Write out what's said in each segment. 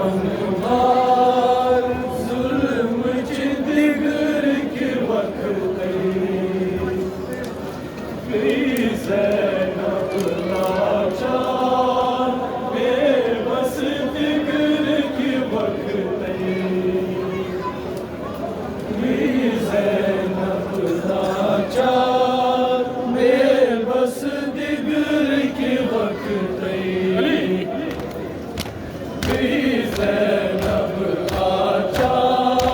मनमार जुल्म जिदिगर के वक्त ज़ैनब लाचार बेबस दिगर के वक्त ज़ैनब लाचार बेबस दिगर के वक्त ज़ैनब लाचार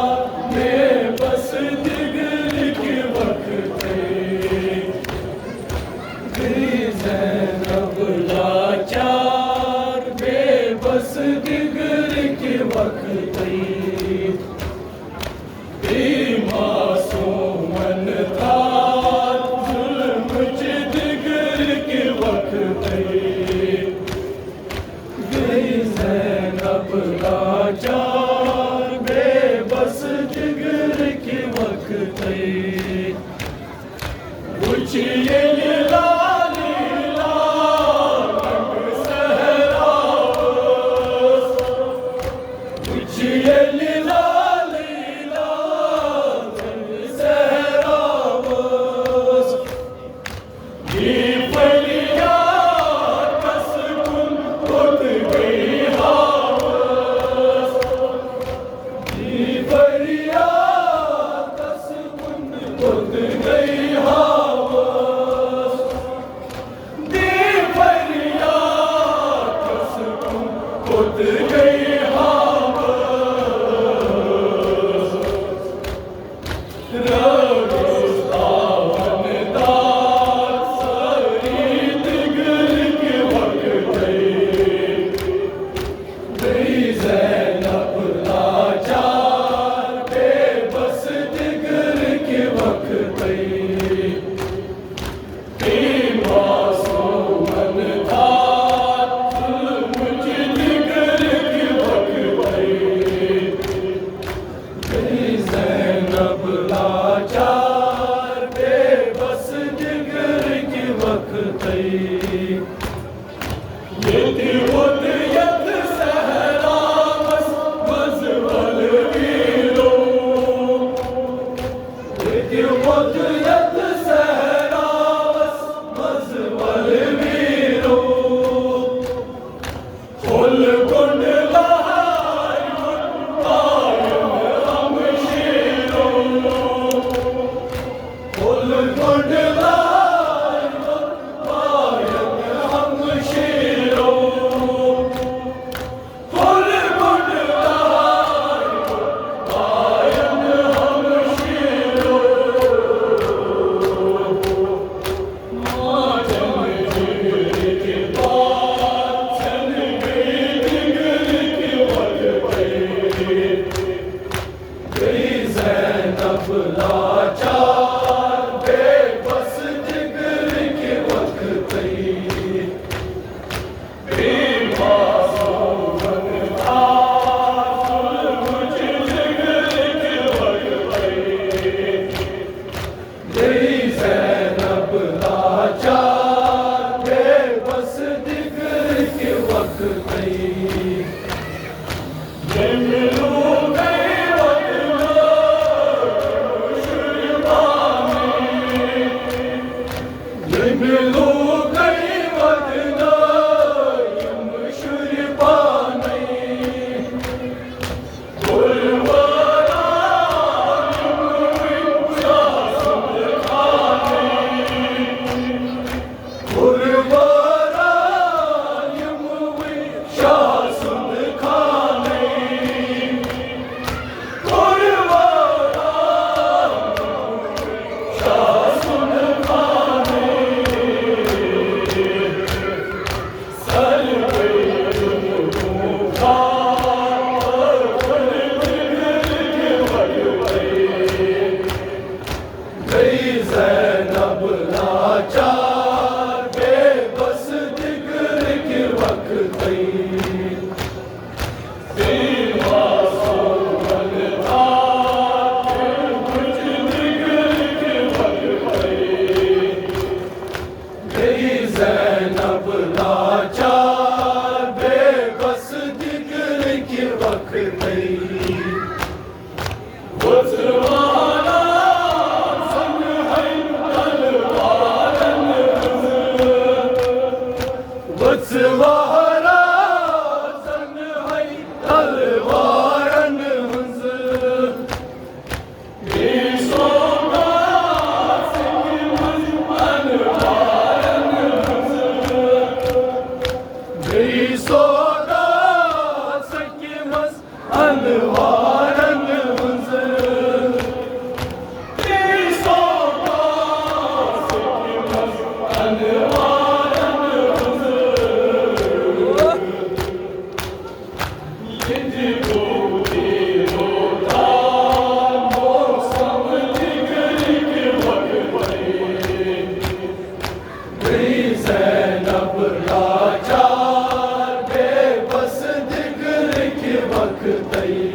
बेबस दिगर के वक्त ज़ैनब लाचार बेबस दिगर के वक्त मासूमन था जुल्म जिदिगर के वक्त ज़ैनब लाचार बेबस दिगर के वक्त पूछिए वक्तई वसवाला संग है तलवारन वसवाला संग है तलवारन हंस सोना सिंह मनवारन हंस सोना अनवारन हंस सोना अनवारन हंस जिनको होता मौसम जिगर के वक्त गई ज़ैनब लाचार बेबस जिगर के वक्त गई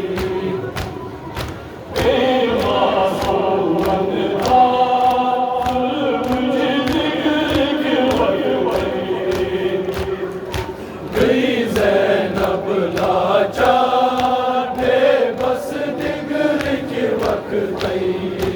ज़ैनब लाचार बेबस जिगर के वक्त